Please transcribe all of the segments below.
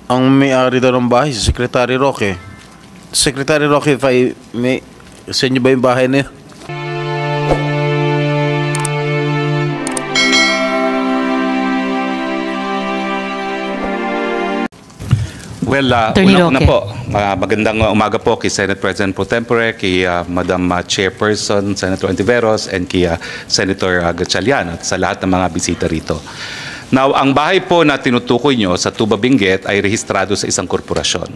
Ang may-ari daw ng bahay, si Secretary Roque. Secretary Roque, if I may, sa inyo ba yung bahay na yun? Well, una po, magandang umaga po kay Senate President Pro Tempore, kay Madam Chairperson, Senator Antiveros, and kay Senator Gatchalian at sa lahat ng mga bisita rito. Now, ang bahay po na tinutukoy nyo sa Tuba Benguet ay rehistrado sa isang korporasyon.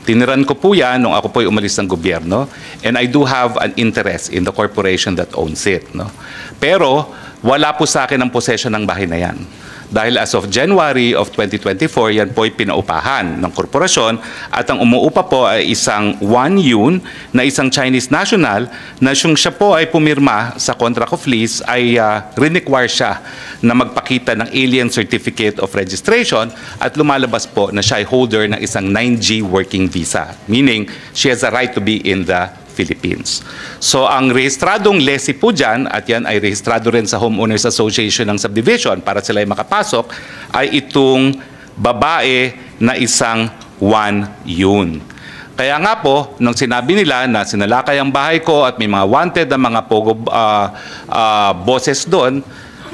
Tiniran ko po yan nung ako po ay umalis ng gobyerno, and I do have an interest in the corporation that owns it. No? Pero wala po sa akin ang possession ng bahay na yan. Dahil as of January of 2024, yan po ay pinaupahan ng korporasyon at ang umuupa po ay isang Wan Yun na isang Chinese national na siya po ay pumirma sa contract of lease ay require siya na magpakita ng Alien Certificate of Registration at lumalabas po na siya ay holder ng isang 9G working visa. Meaning, she has a right to be in the Philippines. So ang rehistradong lessee po dyan, at yan ay rehistrado rin sa Homeowners Association ng Subdivision para sila ay makapasok, ay itong babae na isang Wan Yun. Kaya nga po, nung sinabi nila na sinalakay ang bahay ko at may mga wanted na mga pogo bosses doon,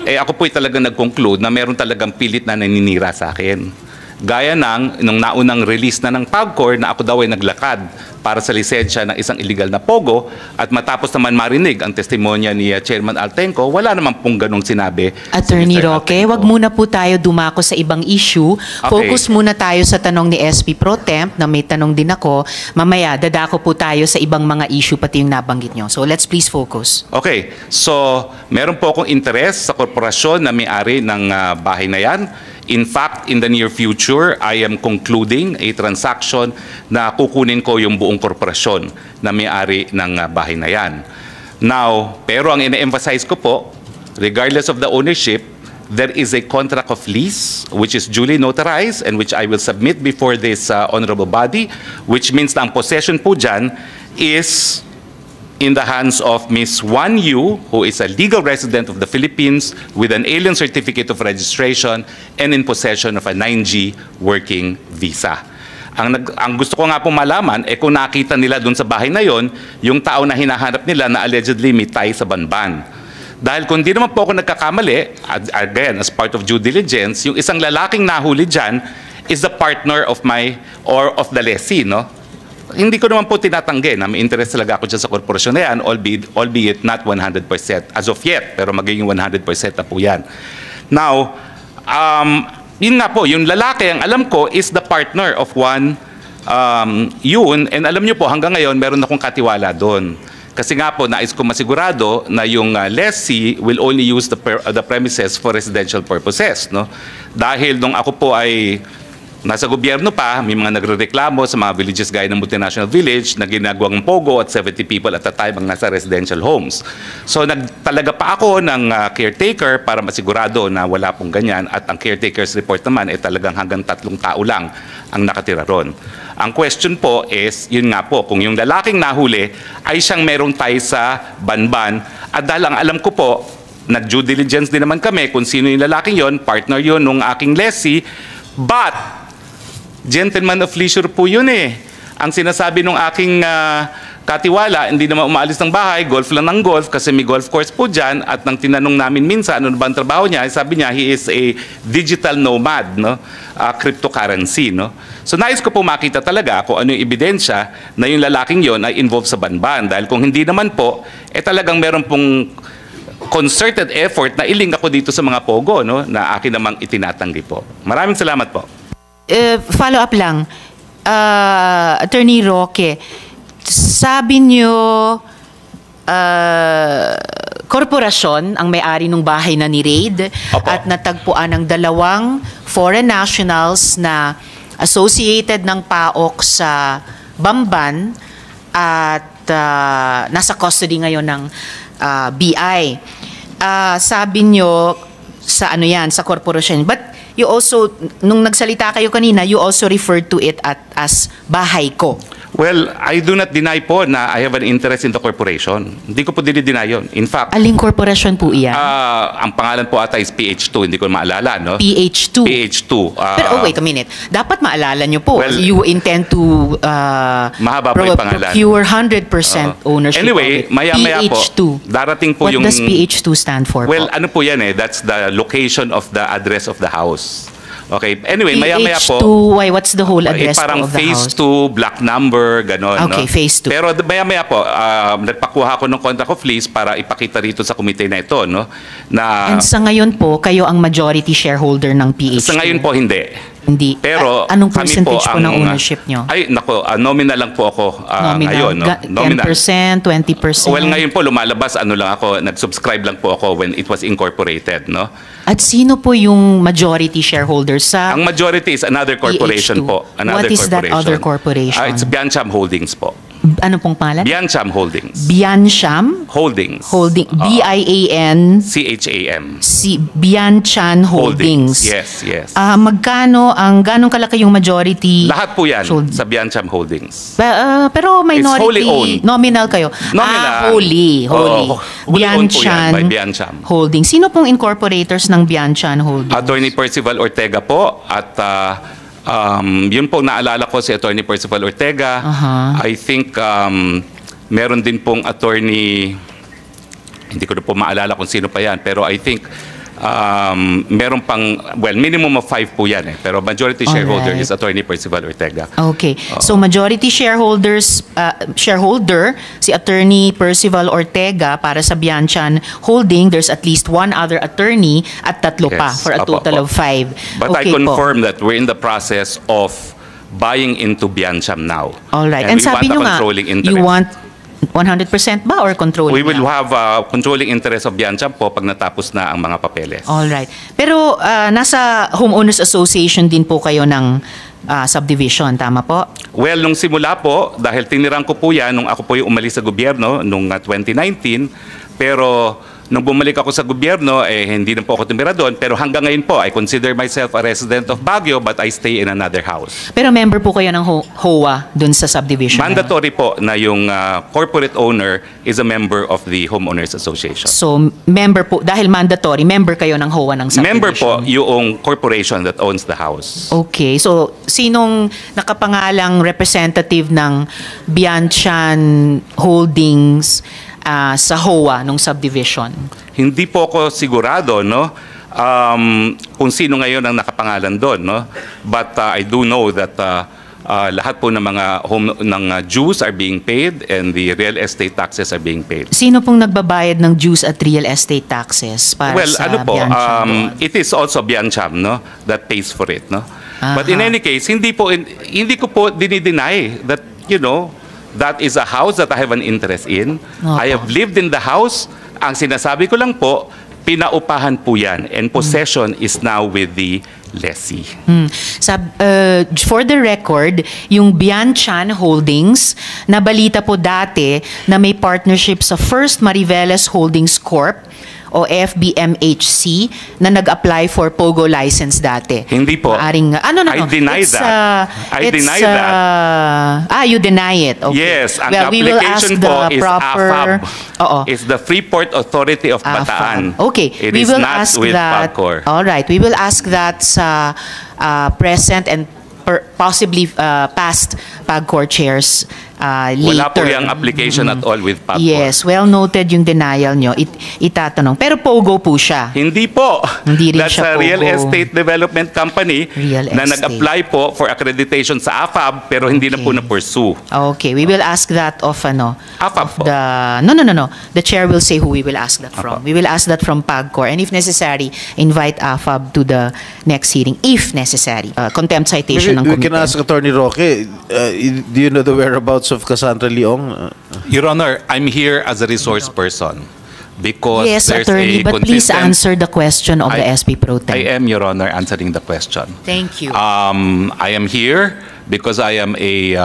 ako po'y talagang nag-conclude na meron talagang pilit na naninira sa akin. Gaya nung naunang release na ng PAGCOR na ako daw ay naglakad para sa lisensya ng isang illegal na pogo at matapos naman marinig ang testimonya ni Chairman Altenco, wala naman pong ganong sinabi. Attorney Roque, wag muna po tayo dumako sa ibang issue. Okay. Focus muna tayo sa tanong ni SP Pro Temp na may tanong din ako. Mamaya, dadako po tayo sa ibang mga issue pati yung nabanggit nyo. So let's please focus. Okay, so meron po akong interest sa korporasyon na may-ari ng bahay na yan. In fact, in the near future, I am concluding a transaction na kukunin ko yung buong korporasyon na may-ari ng bahay na yan. Now, pero ang ina-emphasize ko po, regardless of the ownership, there is a contract of lease which is duly notarized and which I will submit before this honorable body, which means na ang possession po dyan is in the hands of Ms. Wan Yu, who is a legal resident of the Philippines with an alien certificate of registration and in possession of a 9G working visa. Ang gusto ko nga po malaman, kung nakita nila dun sa bahay na yon, yung tao na hinahanap nila na allegedly may tie sa Banban. Dahil kung di naman po ako nagkakamali, again, as part of due diligence, yung isang lalaking nahuli dyan is the partner of of the lessee, no? Hindi ko naman po tinatanggi na may interest talaga ako dyan sa korporasyon na yan, albeit not 100% as of yet, pero magiging 100% na po yan. Now, yun nga po, yung lalaki, ang alam ko, is the partner of Wan Yun, and alam nyo po, hanggang ngayon, meron akong katiwala doon. Kasi nga po, nais ko masigurado na yung lessee will only use the premises for residential purposes. No? Dahil nung ako po ay nasa gobyerno pa, may mga nagrereklamo sa mga villages gaya ng multinational village na ginagawang pogo at 70 people at a time ang nasa residential homes. So nagtalaga pa ako ng caretaker para masigurado na wala pong ganyan at ang caretaker's report naman ay talagang hanggang 3 tao lang ang nakatira ron. Ang question po is, yun nga po, kung yung lalaking nahuli ay siyang merong tie sa Banban at dahil ang alam ko po, nag-due diligence din naman kami kung sino yung lalaking yon, partner yon nung aking lessee, but gentleman of leisure po yun eh. Ang sinasabi nung aking katiwala, hindi naman umaalis ng bahay, golf lang ng golf kasi may golf course po dyan at nang tinanong namin minsan ano ba ang trabaho niya, sabi niya he is a digital nomad, no? Cryptocurrency. No? So nais ko po makita talaga kung ano yung ebidensya na yung lalaking yon ay involved sa Banban dahil kung hindi naman po, talagang meron pong concerted effort na iling ako dito sa mga pogo no? Na akin namang itinatanggi po. Maraming salamat po. Follow up lang, Attorney Roque, sabi niyo korporasyon ang may-ari ng bahay na ni-raid at natagpuan ng 2 foreign nationals na associated ng PAOK sa Bamban at nasa custody ngayon ng BI. Sabi niyo sa ano yan, sa korporasyon. But you also, nung nagsalita kayo kanina, you also referred to it as bahay ko. Well, I do not deny po na I have an interest in the corporation. Hindi ko po dinideny yun. In fact, Aling korporasyon po iyan? ang pangalan po ata is PH2, hindi ko maalala, no? PH2. PH2. Pero wait a minute. Dapat maalala nyo po. Well, you intend to mahaba po yung pangalan. procure 100% ownership Anyway, of it. maya-maya po, PH2. darating po What yung... does PH2 stand for Well, po? ano po yan eh, that's the location of the address of the house. Okay, anyway, maya-maya PH2, po... why, what's the whole address parang of the phase house? 2, black number, gano'n. Okay, no? phase 2. Pero maya-maya po, nagpakuha ko ng contract of lease para ipakita rito sa komite na ito, no? Na, And sa ngayon po, kayo ang majority shareholder ng PH2. sa ngayon po, hindi. Hindi. Pero Anong kami percentage po, ang, ng ownership nyo? Ay, nako, nominal lang po ako ngayon. No? 10%, 20%? Well, ngayon po lumalabas, ano lang ako, nag-subscribe lang po ako when it was incorporated, no? At sino po yung majority shareholder sa... Ang majority is another corporation PH2. po. Another What is that other corporation? It's Biancham Holdings po. Ano pong pangalan? Biancham Holdings. Biancham Holdings. Holding. B-I-A-N... CHAM. Bianchan Holdings. Yes, yes. Magkano ganong kalaki yung majority? Lahat po yan Hold- sa Biancham Holdings. Pero minority, wholly owned. nominal kayo. Nominal. Wholly. Oo, wholly owned po yan by Biancham. Holdings. Sino pong incorporators ng Bianchan Holdings? Attorney Percival Ortega po at yun po naalala ko si Attorney Percival Ortega. I think meron din pong attorney, hindi ko na po maalala kung sino pa yan, pero I think meron pang, well, minimum of 5 po yan eh. Pero majority shareholder Alright. is Attorney Percival Ortega. Okay. So majority shareholder si Attorney Percival Ortega para sa Bianchan Holding. There's at least one other attorney at tatlo pa Yes. for a Apo, total apo. of 5. But okay I confirm that we're in the process of buying into Biancham now. All right. And And we sabi want a nyo nga, controlling interest. you want 100% ba or controlling We will lang? have controlling interest of Biancham po pag natapos na ang mga papeles. All right. Pero nasa Homeowners Association din po kayo ng subdivision, tama po? Well, nung simula po, dahil tinirang ko po yan, nung ako po yung umalis sa gobyerno, nung 2019, pero nung bumalik ako sa gobyerno, hindi na po ako tumira doon. Pero hanggang ngayon po, I consider myself a resident of Baguio, but I stay in another house. Pero member po kayo ng HOA dun sa subdivision? na yun? Mandatory po na yung corporate owner is a member of the Homeowners Association. So, member po, dahil mandatory, member kayo ng HOA ng subdivision? Member po yung corporation that owns the house. Okay. So, sinong nakapangalang representative ng Bianchan Holdings sa HOA nung subdivision? Hindi po ako sigurado, no? Kung sino ngayon ang nakapangalan doon, no? But I do know that lahat po ng mga dues are being paid and the real estate taxes are being paid. Sino pong nagbabayad ng dues at real estate taxes para Well, sa ano po, Bianchan doon? it is also Biancham, no, that pays for it, no. But in any case, hindi ko po dinideny that, that is a house that I have an interest in. Opo. I have lived in the house. Ang sinasabi ko lang po, pinaupahan po yan and possession is now with the lessee. For the record, yung Bianchan Holdings, nabalita po dati na may partnership sa First Mariveles Holdings Corp o FBMHC na nag-apply for POGO license dati. Hindi po. Maaring, no. I deny It's, that. I deny that. You deny it. Okay. Yes, ang Well, we will ask application the po is proper... AFAB. Oo. It's the Freeport Authority of Bataan. Okay, It we is will not ask with that. PAGCOR. All right, we will ask that sa present and possibly past PAGCOR chairs later. Wala po yung application at all with PAGCOR. Yes, well noted yung denial nyo. Itatanong. Pero POGO po siya. Hindi po. Hindi rin That's siya a real POGO. estate development company Real na estate. nag-apply po for accreditation sa AFAB pero hindi na po Okay. na-pursue. Okay, we will ask that of AFAB po. No. The chair will say who we will ask that from. We will ask that from PAGCOR, and if necessary, invite AFAB to the next hearing if necessary. Contempt citation ng We committee. can ask Attorney Roque, do you know the whereabouts of Cassandra Leong? Your Honor, I'm here as a resource person because Yes, there's attorney, a but please consistent... answer the question of the SP Pro Tem. I am, Your Honor, answering the question. Thank you. I am here because I am a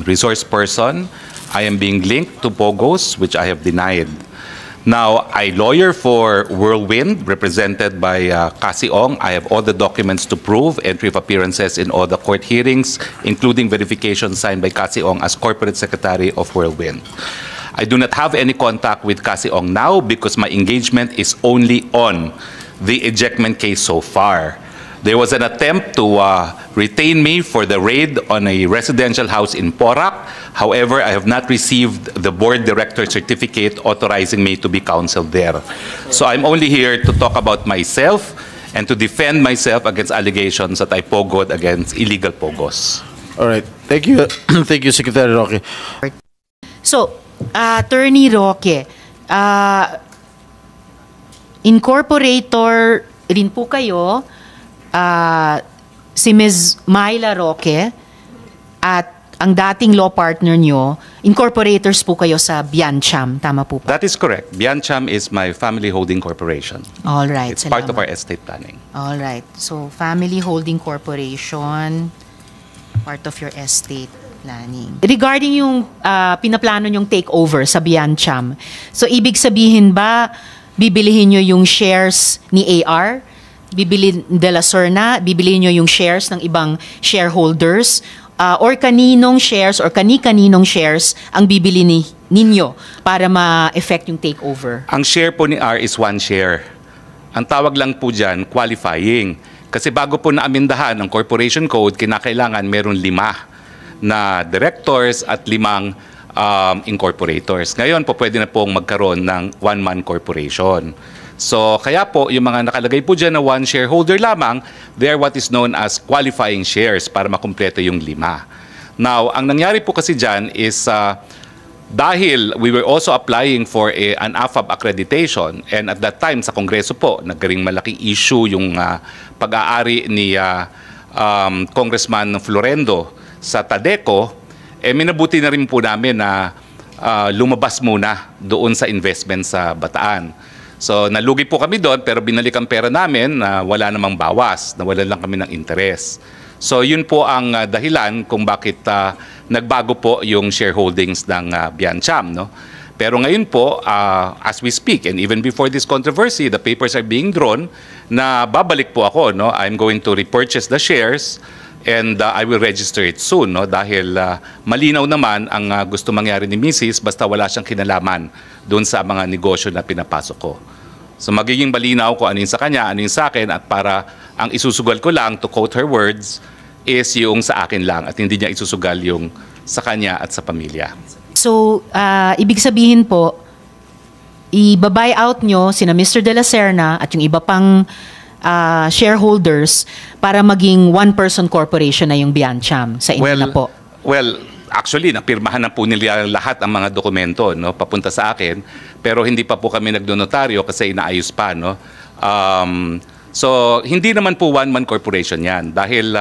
resource person. I am being linked to POGOs, which I have denied. Now, I lawyer for Whirlwind, represented by Cassie Ong. I have all the documents to prove entry of appearances in all the court hearings, including verification signed by Cassie Ong as Corporate Secretary of Whirlwind. I do not have any contact with Cassie Ong now because my engagement is only on the ejectment case so far. There was an attempt to retain me for the raid on a residential house in Porac. However, I have not received the board director certificate authorizing me to be counsel there. So I'm only here to talk about myself and to defend myself against allegations that I pogoed against illegal pogos. All right. Thank you. Thank you, Secretary Roque. So, Attorney Roque, incorporator rin po kayo, si Ms. Myla Roque at ang dating law partner nyo, incorporators po kayo sa Biancham, tama po ba? That is correct. Biancham is my family holding corporation. All right. It's part of our estate planning. All right. So, family holding corporation, part of your estate planning. Regarding yung pinaplano nyong takeover sa Biancham, so ibig sabihin ba, bibilihin nyo yung shares ni AR? Bibilin de la Serna, bibilihin nyo yung shares ng ibang shareholders, or kaninong shares or kani-kaninong shares ang bibili ninyo para ma-effect yung takeover? Ang share po ni R is 1 share. Ang tawag lang po dyan, qualifying. Kasi bago po na-amindahan ang Corporation Code, kinakailangan meron 5 na directors at 5 incorporators. Ngayon po pwede na pong magkaroon ng one-man corporation. So kaya po yung mga nakalagay po dyan na 1 shareholder lamang, they are what is known as qualifying shares para makumpleto yung 5. Now, ang nangyari po kasi dyan is dahil we were also applying for an AFAB accreditation, and at that time sa Kongreso po, nagkaring malaking issue yung pag-aari ni Congressman Florendo sa Tadeco, minabuti na rin po namin na lumabas muna doon sa investment sa Bataan. So nalugi po kami doon pero binalik ang pera namin na wala namang bawas, nawalan lang kami ng interest. So yun po ang dahilan kung bakit nagbago po yung shareholdings ng Biancham, no? Pero ngayon po, as we speak, and even before this controversy, the papers are being drawn na babalik po ako, no? I'm going to repurchase the shares and I will register it soon, no? Dahil malinaw naman ang gusto mangyari ni Mrs. basta wala siyang kinalaman doon sa mga negosyo na pinapasok ko. So magiging malinaw ko ano yung sa kanya, ano yung sa akin, at para ang isusugal ko lang, to quote her words, is yung sa akin lang at hindi niya isusugal yung sa kanya at sa pamilya. So, ibig sabihin po, i-buy out nyo sina Mr. De La Serna at yung iba pang shareholders para maging one-person corporation na yung Biancham sa inyo na po. Well, actually, napirmahan na po nila lahat ang mga dokumento, no, papunta sa akin, pero hindi pa po kami nagdonotaryo kasi inaayos pa, no. So, hindi naman po one-man corporation yan dahil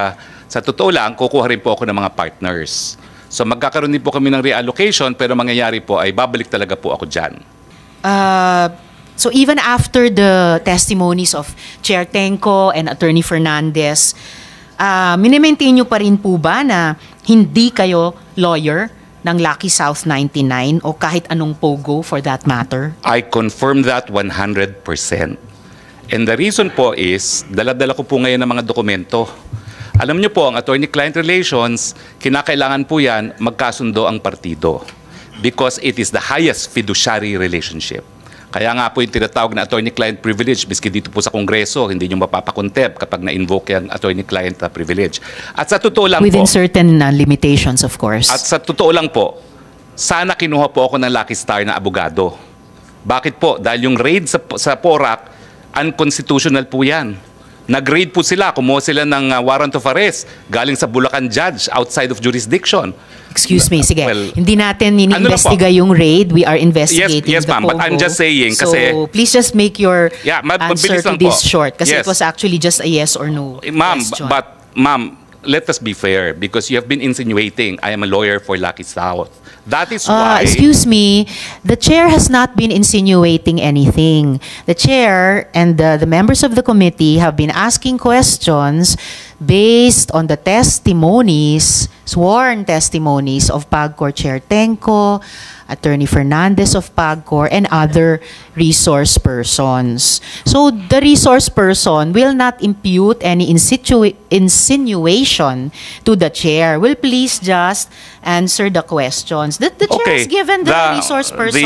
sa totoo lang, kukuha rin po ako ng mga partners. So, magkakaroon din po kami ng reallocation pero mangyayari po ay babalik talaga po ako dyan. So even after the testimonies of Chair Tenco and Attorney Fernandez, minimaintain nyo pa rin po ba na hindi kayo lawyer ng Lucky South 99 o kahit anong POGO for that matter? I confirm that 100%. And the reason po is, dala-dala ko po ngayon ng mga dokumento. Alam nyo po, ang attorney-client relations, kinakailangan po yan magkasundo ang partido because it is the highest fiduciary relationship. Kaya nga po yung tinatawag na attorney-client privilege, miski dito po sa Kongreso, hindi nyo mapapakontep kapag na-invoke yung attorney-client privilege. At sa totoo lang within po, certain limitations, of course. at sa totoo lang po, sana kinuha po ako ng Lucky Star na abogado. Bakit po? Dahil yung raid sa Porac, unconstitutional po yan. Nag-raid po sila, kumuha sila ng warrant of arrest galing sa Bulacan judge outside of jurisdiction. Excuse me, sige. Well, hindi natin ini-investiga yung raid. We are investigating Yes, the ma'am, POGO. but I'm just saying so, kasi... please just make your Yeah, answer mabilis to lang this po. short. Kasi it Yes. was actually just a yes or no Ma'am, question. but ma'am, let us be fair because you have been insinuating I am a lawyer for Lucky South. That is why... Excuse me, the chair has not been insinuating anything. The chair and the members of the committee have been asking questions based on the testimonies, sworn testimonies of PAGCOR Chair Tenco, Attorney Fernandez of PAGCOR, and other resource persons. So the resource person will not impute any insinuation to the chair. Will please just answer the questions. The chair has given the resource person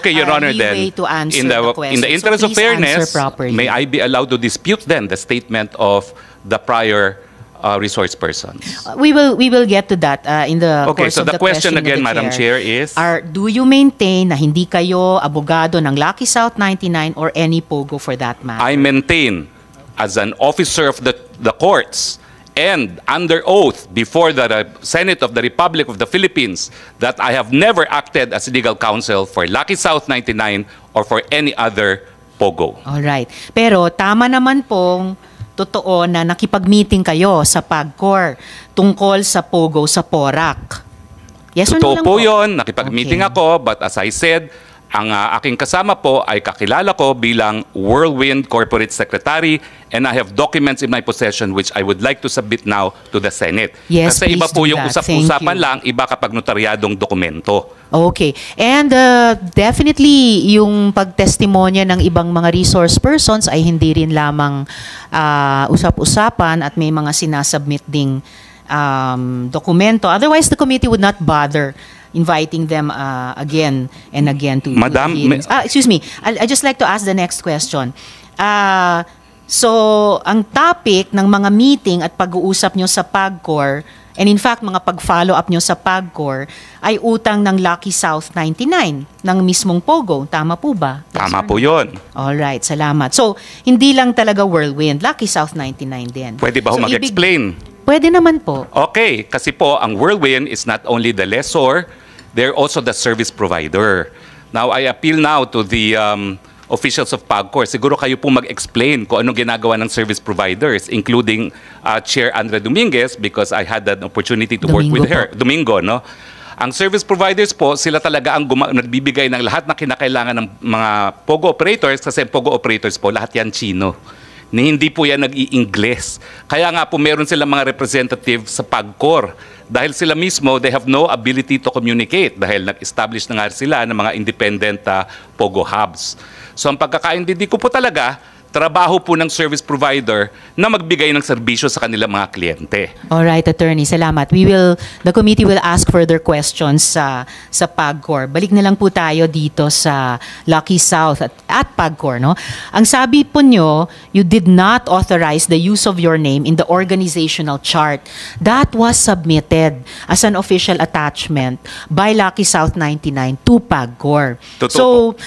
Your Honor, leeway then, to answer in the questions. the interest So of please answer fairness, properly. may I be allowed to dispute then the statement of the prior resource persons? We will get to that in the Okay, course so of the question of the again, Madam Chair, is? Do you maintain na hindi kayo abogado ng Lucky South 99 or any POGO for that matter? I maintain as an officer of the courts and under oath before the Senate of the Republic of the Philippines that I have never acted as legal counsel for Lucky South 99 or for any other POGO. Alright. Pero tama naman pong totoo na nakipag-meeting kayo sa PAGCOR tungkol sa POGO sa PORAC. Yes or no Totoo lang po yun, nakipag-meeting Okay. ako, but as I said, ang aking kasama po ay kakilala ko bilang Whirlwind Corporate Secretary, and I have documents in my possession which I would like to submit now to the Senate. Yes, Kasi iba please po do yung that. usap-usapan Thank you. lang, iba kapag notaryadong dokumento. Okay. And definitely, yung pagtestimonya ng ibang mga resource persons ay hindi rin lamang usap-usapan at may mga sinasubmit ding dokumento. Otherwise, the committee would not bother inviting them again and again to Madam, the hearings. Excuse me. I just like to ask the next question. So, ang topic ng mga meeting at pag-uusap nyo sa PAGCOR, and in fact, mga pag-follow up nyo sa PAGCOR, ay utang ng Lucky South 99, ng mismong POGO. Tama po ba? Tama po yun. Alright, salamat. So, hindi lang talaga Whirlwind, Lucky South 99 din. Pwede ba ho So, mag-explain? Pwede naman po. Okay, kasi po ang Whirlwind is not only the lessor, they're also the service provider. Now, I appeal now to the officials of PAGCOR. Siguro kayo po mag-explain kung anong ginagawa ng service providers, including Chair Andrea Dominguez, because I had an opportunity to work with her. Domingo, no? Ang service providers po, sila talaga ang nagbibigay ng lahat na kinakailangan ng mga POGO operators, kasi POGO operators po, lahat yan Chino. Ni hindi po yan nag-i-Ingles. Kaya nga po meron silang mga representative sa PAGCOR. Dahil sila mismo, they have no ability to communicate dahil nag-establish na nga sila ng mga independent POGO hubs. So ang pagkakaintindi ko po talaga, trabaho po ng service provider na magbigay ng serbisyo sa kanilang mga kliyente. Alright, Attorney, salamat. The committee will ask further questions sa PAGCOR. Balik na lang po tayo dito sa Lucky South at PAGCOR, no? Ang sabi po nyo, you did not authorize the use of your name in the organizational chart. That was submitted as an official attachment by Lucky South 99 to PAGCOR. Totoo So,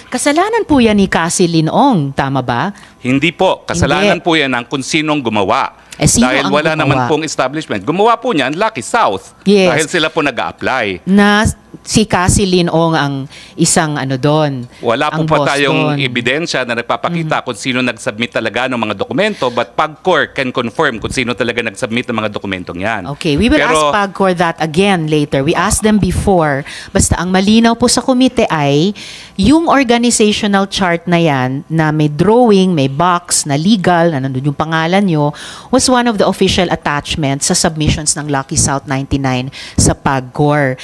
kasalanan po yan ni Cassie Linong, tama ba? Hindi po. Kasalanan Hindi. po yan ng kung sinong gumawa. Sino Dahil ang wala gumawa? naman pong establishment. Gumawa po niyan, Lucky South. Yes. Dahil sila po nag-a-apply. Na si Cassie Linong ang isang doon. Wala po ang pa boss tayong doon. ebidensya na nagpapakita kung sino nag-submit talaga ng mga dokumento, but PAGCOR can confirm kung sino talaga nag-submit ng mga dokumentong yan. Okay, we will ask PAGCOR that again later. We asked them before. Basta ang malinaw po sa komite ay yung organizational chart na yan na may drawing, may box, na legal, na nandun yung pangalan nyo, was one of the official attachments sa submissions ng Lucky South 99 sa PAGCOR.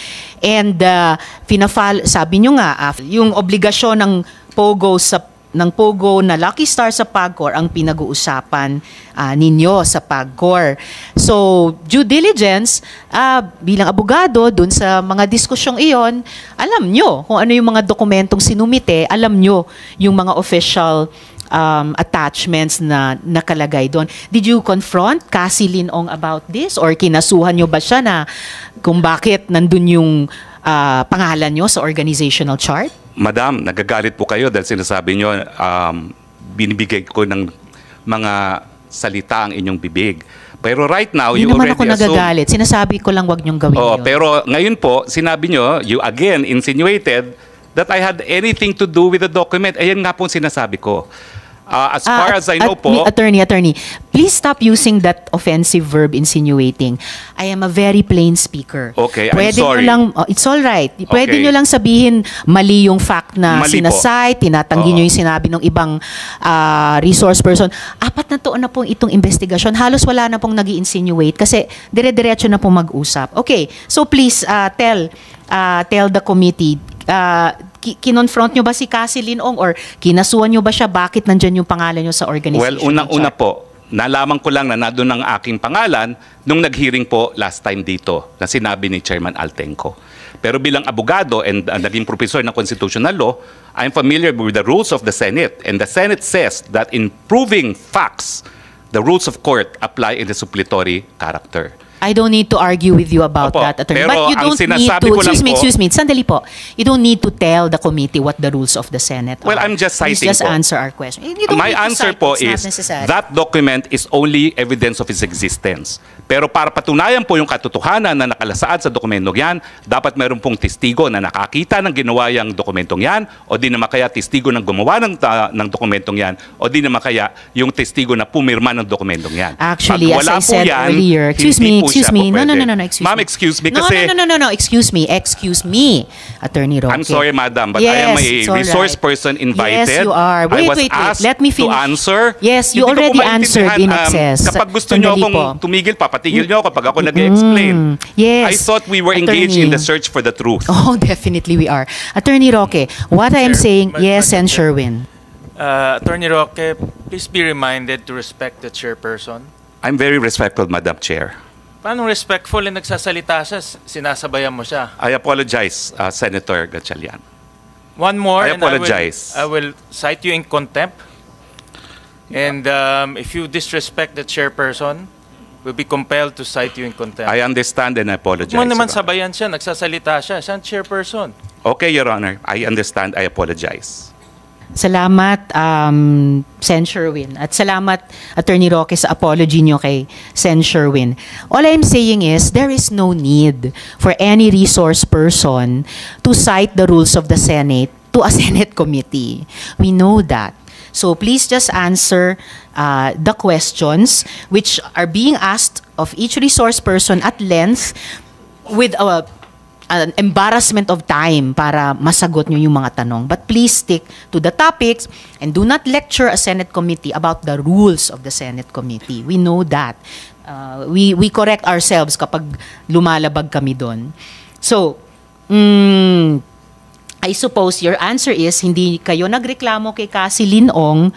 And sabi nyo nga, yung obligasyon ng POGO na Lucky Star sa PAGCOR ang pinag-uusapan ninyo sa PAGCOR. So, due diligence, bilang abogado, dun sa mga diskusyong iyon, alam nyo kung ano yung mga dokumentong sinumite, alam nyo yung mga official attachments na nakalagay doon. Did you confront Cassie Linong about this? Or kinasuhan nyo ba siya na kung bakit nandun yung pangalan nyo sa organizational chart? Madam, nagagalit po kayo dahil sinasabi nyo, binibigay ko ng mga salita ang inyong bibig. Pero right now, Hindi you naman already ako nagagalit. Sinasabi ko lang wag nyong gawin yun. Pero ngayon po, sinabi nyo, you again insinuated that I had anything to do with the document. Ayan nga po ang sinasabi ko. As far as I know po, Attorney, please stop using that offensive verb insinuating. I am a very plain speaker. Okay, I'm Pwede sorry. nyo lang, it's all right. Pwede Okay. nyo lang sabihin mali yung fact na Mali po. sinasite, tinatanggi nyo yung sinabi ng ibang resource person. 4 na taon na pong itong investigasyon. Halos wala na pong nag-i-insinuate kasi dire-diretso na pong mag-usap. Okay, so please tell the committee, kinonfront nyo ba si Cassie Linong or kinasuhan nyo ba siya? Bakit nandyan yung pangalan nyo sa organization? well, unang-una po, nalaman ko lang na nandun ang aking pangalan nung nag-hearing po last time dito na sinabi ni Chairman Altenco. Pero bilang abogado and naging professor ng constitutional law, I'm familiar with the rules of the Senate. And the Senate says that in proving facts, the rules of court apply in the suppletory character. I don't need to argue with you about Opo, that, attorney. pero But you ang don't need sinasabi to, ko lang excuse me, po- sandali po. You don't need to tell the committee what the rules of the Senate Well, are. I'm just Please citing just po. answer our question. You don't My need to answer cite, po it's not is necessary. that document is only evidence of its existence. Pero para patunayan po yung katotohanan na nakalasaad sa dokumentong yan, dapat meron pong testigo na nakakita ng ginawa yung dokumentong yan o di naman kaya testigo ng gumawa ng dokumentong yan o di naman kaya yung testigo na pumirma ng dokumentong yan. Actually, Pag as wala I po said yan, earlier, excuse hindi me, po siya po no, pwede. excuse Ma'am, me. excuse me No, kasi excuse me, Attorney Roque. I'm sorry, madam, but I am a It's all resource right. person invited. Yes, you are. I was Wait. asked Let me to finish. answer. Yes, you Hindi ko po already answered in maintindihan, excess. Kapag gusto nyo Sandali akong po. tumigil, papatigil nyo ako kapag ako nag-explain. Yes. I thought we were engaged in Attorney. the search for the truth. Oh, definitely we are. Attorney Roque, what I am Chair, saying, Madam yes, and Chair. Sherwin. Attorney Roque, please be reminded to respect the chairperson. I'm very respectful, Madam Chair. Paano respectful na nagsasalita siya, sinasabayan mo siya? I apologize, Senator Gatchalian. One more, I apologize. I will cite you in contempt. And if you disrespect the chairperson, we'll be compelled to cite you in contempt. I understand and I apologize. Huwag mo naman Your Honor. sabayan siya, nagsasalita siya. Siya ang chairperson. Okay, Your Honor. I understand. I apologize. Salamat, Sen Sherwin. At salamat, Attorney Roque, sa apology nyo kay Sen Sherwin. All I'm saying is, there is no need for any resource person to cite the rules of the Senate to a Senate committee. We know that. So please just answer the questions which are being asked of each resource person at length with an embarrassment of time para masagot nyo yung mga tanong. But please stick to the topics and do not lecture a Senate committee about the rules of the Senate committee. We know that. We correct ourselves kapag lumalabag kami doon. So, I suppose your answer is hindi kayo nagreklamo kay Cassie Leong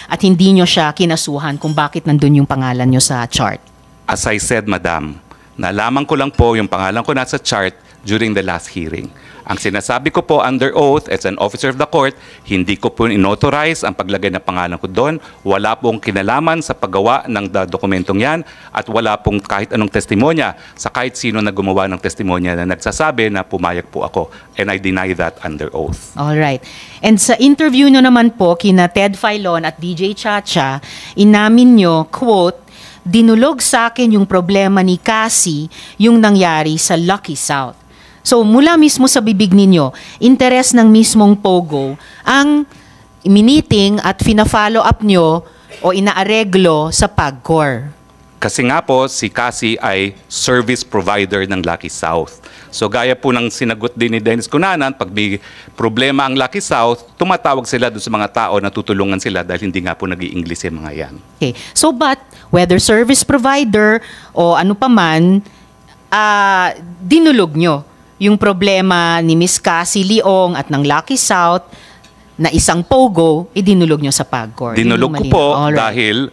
at hindi nyo siya kinasuhan kung bakit nandun yung pangalan nyo sa chart. As I said, Madam, nalaman ko lang po yung pangalan ko nasa chart during the last hearing. Ang sinasabi ko po under oath as an officer of the court, hindi ko po inauthorize ang paglagay ng pangalan ko doon. Wala pong kinalaman sa paggawa ng dokumentong yan at wala pong kahit anong testimonya sa kahit sino na gumawa ng testimonya na nagsasabi na pumayag po ako. And I deny that under oath. All right. And sa interview nyo naman po kina Ted Filon at DJ Chacha, inamin nyo, quote, dinulog sa akin yung problema ni Cassie yung nangyari sa Lucky South. So mula mismo sa bibig ninyo, interes ng mismong Pogo ang miniting at fina-follow up nyo o inaareglo sa PAGCOR. Kasi nga po, si Cassie ay service provider ng Lucky South. So gaya po ng sinagot din ni Dennis Cunanan, pag may problema ang Lucky South, tumatawag sila doon sa mga tao na tutulungan sila dahil hindi nga po nag-i-English yung mga yan. Okay. So but, whether service provider o ano pa man, dinulog nyo yung problema ni Miss Cassie Leong at ng Lucky South na isang Pogo, dinulog nyo sa PAGCOR. Dinulog ko po Alright. dahil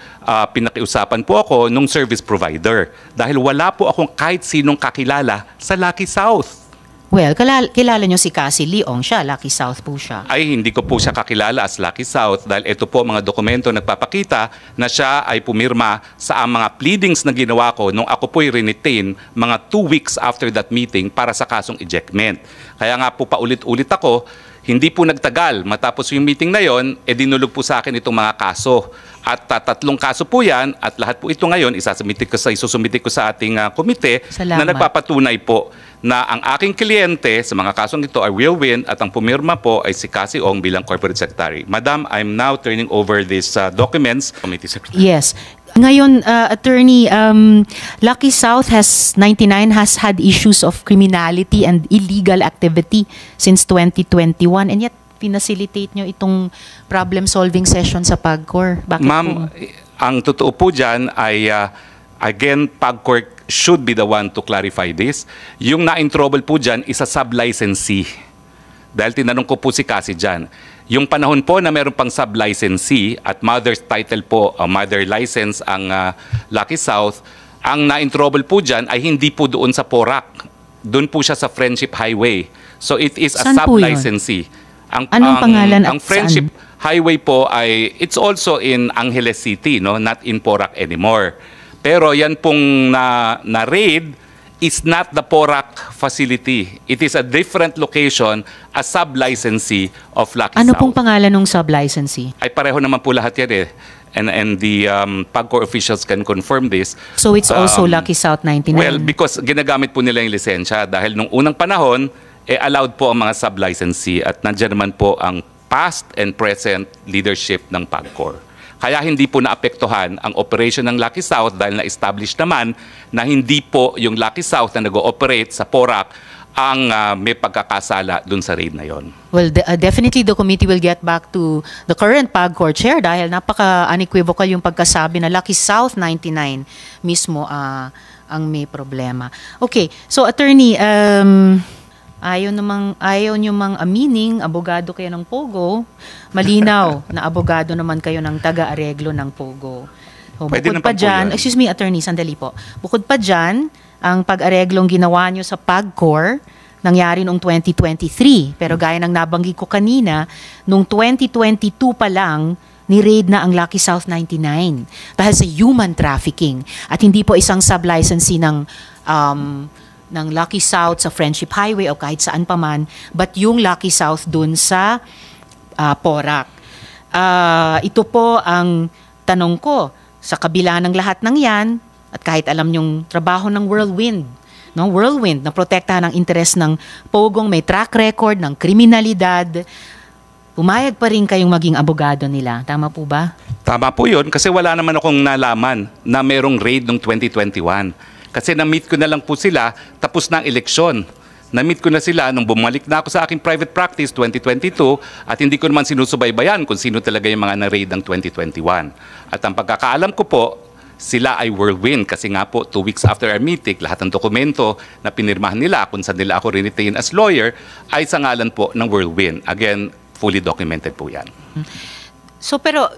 pinakiusapan po ako nung service provider. Dahil wala po akong kahit sinong kakilala sa Lucky South. Well, kilala nyo si Cassie Leong siya, Lucky South po siya. Ay hindi ko po siya kakilala as Lucky South dahil ito po mga dokumento nagpapakita na siya ay pumirma sa mga pleadings na ginawa ko nung ako po'y retain mga 2 weeks after that meeting para sa kasong ejectment. Kaya nga po paulit-ulit ako, Hindi po nagtagal. Matapos yung meeting na yon, dinulog po sa akin itong mga kaso. At 3 kaso po yan, at lahat po ito ngayon, isusumite ko sa ating komite Salamat. na nagpapatunay po na ang aking kliyente sa mga kasong ito ay will win at ang pumirma po ay si Cassie Ong bilang Corporate Secretary. Madam, I'm now turning over these documents. Committee Secretary. Yes. Ngayon, Attorney, Lucky South has had issues of criminality and illegal activity since 2021, and yet pinacilitate nyo itong problem-solving session sa PAGCOR. Bakit Ma'am, po? ang totoo po dyan ay, again, PAGCOR should be the one to clarify this. Yung na-in-trouble po dyan is a sub-licensee. Dahil tinanong ko po si Cassie dyan. Yung panahon po na meron pang sub-licensee at mother's title po, mother license ang Lucky South, ang na-in-trouble po dyan ay hindi po doon sa Porac. Doon po siya sa Friendship Highway. So it is a Saan po yun? sub-licensee. Anong pangalan at Ang Friendship saan? Highway po ay, it's also in Angeles City, no? Not in Porac anymore. Pero yan pong na-raid is not the Porac facility. It is a different location, a sub-licensee of Lucky Ano South. pong pangalan ng sub-licensee? Ay pareho naman po lahat yan eh. And the PAGCOR officials can confirm this. So it's also Lucky South 99? Well, because ginagamit po nila yung lisensya dahil nung unang panahon, allowed po ang mga sub-licensee at nandiyan naman po ang past and present leadership ng PAGCOR. Kaya hindi po naapektuhan ang operation ng Lucky South dahil na-establish naman na hindi po yung Lucky South na nag-ooperate sa Porac ang may pagkakasala dun sa raid na yon. Well, definitely the committee will get back to the current PAGCOR chair dahil napaka-unequivocal yung pagkasabi na Lucky South 99 mismo ang may problema. Okay, so Attorney, ayaw nyo mang amining, abogado kayo ng POGO, malinaw na abogado naman kayo ng taga-areglo ng POGO. So, Pwede bukod naman pa po dyan, yun. excuse me Attorney, sandali po. Bukod pa dyan, ang pag-areglong ginawa nyo sa PAGCOR, nangyari noong 2023. Pero gaya ng nabanggit ko kanina, noong 2022 pa lang, ni-raid na ang Lucky South 99 dahil sa human trafficking. At hindi po isang sub-licensee ng Lucky South sa Friendship Highway o kahit saan pa man, but yung Lucky South dun sa Porac. Ito po ang tanong ko, sa kabila ng lahat ng yan, at kahit alam yung trabaho ng Whirlwind, no? Whirlwind na protektahan ang interes ng Pogong, may track record ng kriminalidad, pumayag pa rin kayong maging abogado nila. Tama po ba? Tama po yun kasi wala naman akong nalaman na merong raid noong 2021. Kasi na-meet ko na lang po sila tapos na ang eleksyon. Na-meet ko na sila nung bumalik na ako sa aking private practice 2022 at hindi ko naman sinusubaybayan kung sino talaga yung mga na-raid ng 2021. At ang pagkakaalam ko po, sila ay Whirlwind kasi nga po 2 weeks after our meeting, lahat ng dokumento na pinirmahan nila kung saan nila ako retain as lawyer ay sa ngalan po ng Whirlwind. Again, fully documented po yan. So pero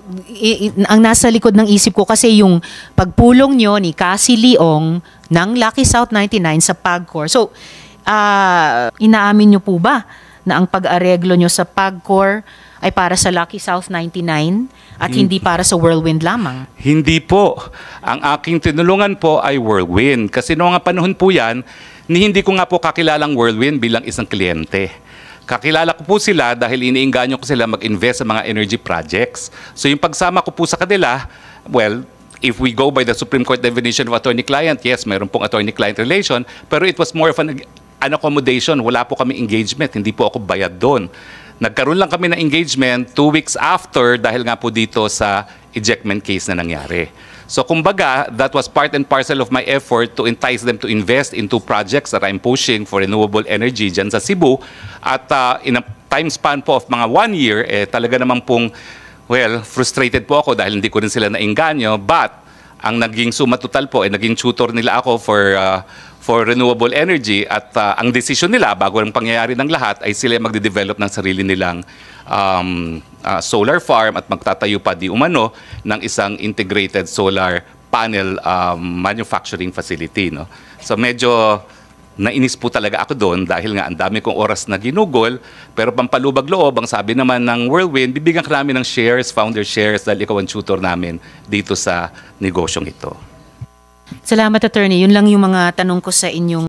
ang nasa likod ng isip ko kasi yung pagpulong nyo ni Cassie Leong ng Lucky South 99 sa PAGCOR. So inaamin nyo po ba na ang pag-areglo nyo sa PAGCOR ay para sa Lucky South 99 at hindi para sa Whirlwind lamang? Hindi po. Ang aking tinulungan po ay Whirlwind. Kasi noong nga panahon po yan, hindi ko nga po kakilalang Whirlwind bilang isang kliyente. Kakilala ko po sila dahil iniinganyo ko sila mag-invest sa mga energy projects. So yung pagsama ko po sa kanila, well, if we go by the Supreme Court definition of attorney-client, yes, mayroon pong attorney-client relation, pero it was more of an accommodation. Wala po kami engagement, hindi po ako bayad doon. Nagkaroon lang kami ng engagement 2 weeks after dahil nga po dito sa ejectment case na nangyari. So kumbaga, that was part and parcel of my effort to entice them to invest into projects that I'm pushing for renewable energy dyan sa Cebu. At in a time span po of mga 1 year, talaga naman pong, well, frustrated po ako dahil hindi ko rin sila nainganyo. But ang naging suma total po, naging tutor nila ako for renewable energy at ang desisyon nila bago ang pangyayari ng lahat ay sila magde-develop ng sarili nilang solar farm at magtatayo pa di umano ng isang integrated solar panel manufacturing facility. No? So medyo nainis po talaga ako doon dahil nga ang dami kong oras na ginugol pero pampalubag loob, ang sabi naman ng Whirlwind, bibigyan ka namin ng shares, founder shares dahil ikaw ang tutor namin dito sa negosyong ito. Salamat, Attorney. Yun lang yung mga tanong ko sa inyong